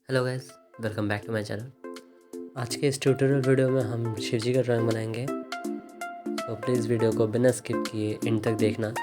Hello guys, welcome back to my channel. आज के इस ट्यूटोरियल वीडियो में हम शिवजी का ड्राइंग बनाएंगे। तो प्लीज़ वीडियो को बिना स्किप किए एंड तक देखना।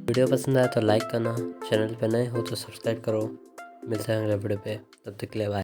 वीडियो पसंद आया तो लाइक करना, चैनल पे नए हो तो सब्सक्राइब करो। मिलते हैं अगले वीडियो पे, तब तक के लिए बाय।